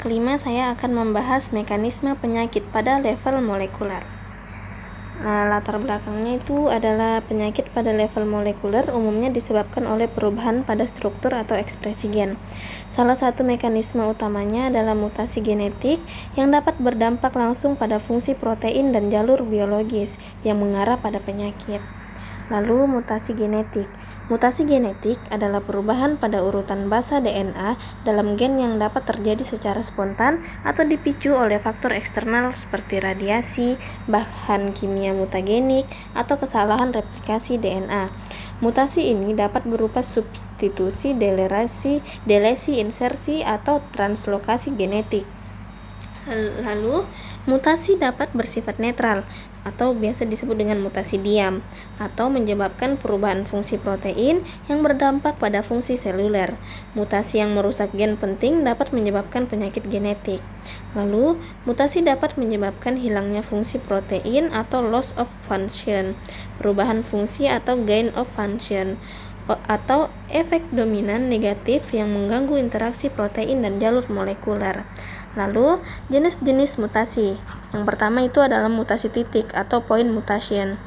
kelima saya akan membahas mekanisme penyakit pada level molekuler. Nah, latar belakangnya itu adalah penyakit pada level molekuler umumnya disebabkan oleh perubahan pada struktur atau ekspresi gen. Salah satu mekanisme utamanya adalah mutasi genetik yang dapat berdampak langsung pada fungsi protein dan jalur biologis yang mengarah pada penyakit. Lalu mutasi genetik. Mutasi genetik adalah perubahan pada urutan basa DNA dalam gen yang dapat terjadi secara spontan atau dipicu oleh faktor eksternal seperti radiasi, bahan kimia mutagenik, atau kesalahan replikasi DNA. Mutasi ini dapat berupa substitusi, delesi, insersi, atau translokasi genetik. Lalu, mutasi dapat bersifat netral atau biasa disebut dengan mutasi diam atau menyebabkan perubahan fungsi protein yang berdampak pada fungsi seluler. Mutasi yang merusak gen penting dapat menyebabkan penyakit genetik. Lalu, mutasi dapat menyebabkan hilangnya fungsi protein atau loss of function, perubahan fungsi atau gain of function, atau efek dominan negatif yang mengganggu interaksi protein dan jalur molekuler. Lalu, jenis-jenis mutasi. Yang pertama itu adalah mutasi titik atau point mutation.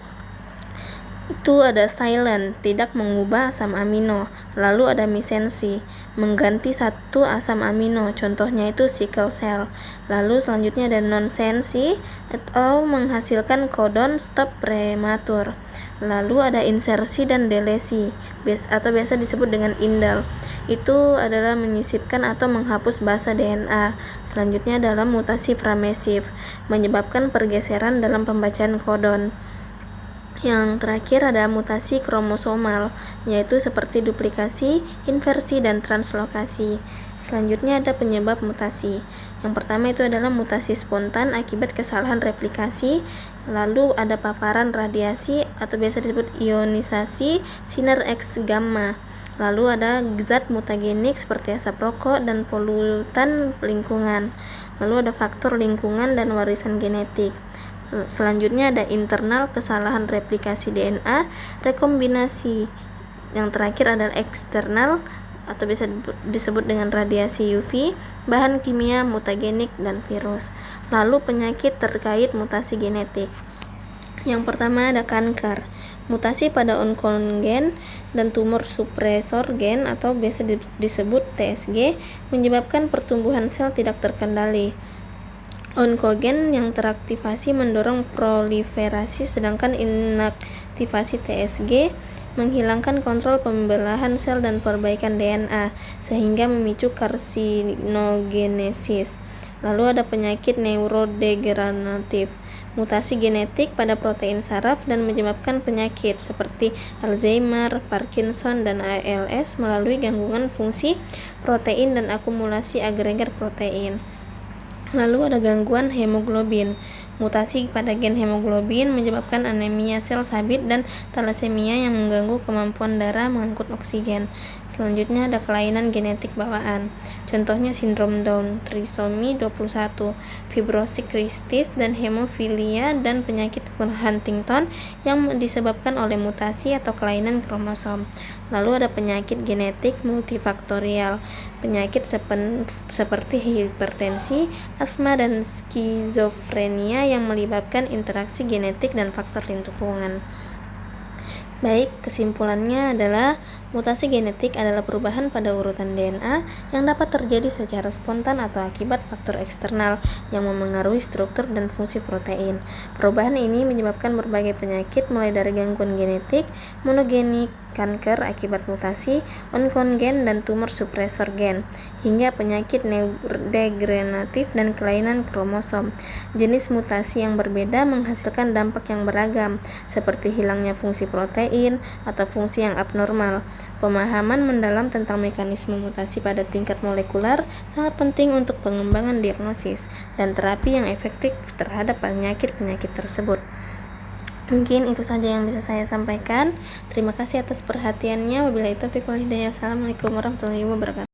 Itu ada silent, tidak mengubah asam amino. Lalu ada mesensi, mengganti satu asam amino, contohnya itu sickle cell. Lalu selanjutnya ada nonsensi atau menghasilkan codon stop prematur. Lalu ada insersi dan delesi atau biasa disebut dengan indel. Itu adalah menyisipkan atau menghapus basa DNA. Selanjutnya adalah mutasi framesif, menyebabkan pergeseran dalam pembacaan kodon. Yang terakhir ada mutasi kromosomal, yaitu seperti duplikasi, inversi, dan translokasi. Selanjutnya ada penyebab mutasi. Yang pertama itu adalah mutasi spontan akibat kesalahan replikasi. Lalu ada paparan radiasi atau biasa disebut ionisasi sinar X gamma. Lalu ada zat mutagenik seperti asap rokok dan polutan lingkungan. Lalu ada faktor lingkungan dan warisan genetik. Selanjutnya ada internal, kesalahan replikasi DNA, rekombinasi. Yang terakhir adalah eksternal atau bisa disebut dengan radiasi UV, bahan kimia mutagenik, dan virus. Lalu penyakit terkait mutasi genetik. Yang pertama ada kanker, mutasi pada onkogen dan tumor supresor gen atau biasa disebut TSG menyebabkan pertumbuhan sel tidak terkendali. Onkogen yang teraktivasi mendorong proliferasi sedangkan inaktivasi TSG menghilangkan kontrol pembelahan sel dan perbaikan DNA sehingga memicu karsinogenesis. Lalu ada penyakit neurodegeneratif, mutasi genetik pada protein saraf dan menyebabkan penyakit seperti Alzheimer, Parkinson, dan ALS melalui gangguan fungsi protein dan akumulasi agregat protein. Lalu ada gangguan hemoglobin, mutasi pada gen hemoglobin menyebabkan anemia sel sabit dan talasemia yang mengganggu kemampuan darah mengangkut oksigen. Selanjutnya ada kelainan genetik bawaan, contohnya sindrom Down, trisomi 21, fibrosis kistis dan hemofilia, dan penyakit Huntington yang disebabkan oleh mutasi atau kelainan kromosom. Lalu ada penyakit genetik multifaktorial, penyakit seperti hipertensi, asma, dan skizofrenia yang melibatkan interaksi genetik dan faktor lingkungan. Baik, kesimpulannya adalah mutasi genetik adalah perubahan pada urutan DNA yang dapat terjadi secara spontan atau akibat faktor eksternal yang memengaruhi struktur dan fungsi protein. Perubahan ini menyebabkan berbagai penyakit mulai dari gangguan genetik, monogenik, kanker akibat mutasi, onkogen, dan tumor supresor gen, hingga penyakit neurodegeneratif dan kelainan kromosom. Jenis mutasi yang berbeda menghasilkan dampak yang beragam, seperti hilangnya fungsi protein atau fungsi yang abnormal. Pemahaman mendalam tentang mekanisme mutasi pada tingkat molekuler sangat penting untuk pengembangan diagnosis dan terapi yang efektif terhadap penyakit-penyakit tersebut. Mungkin itu saja yang bisa saya sampaikan. Terima kasih atas perhatiannya. Wabillahi taufiq wal hidayah. Assalamualaikum warahmatullahi wabarakatuh.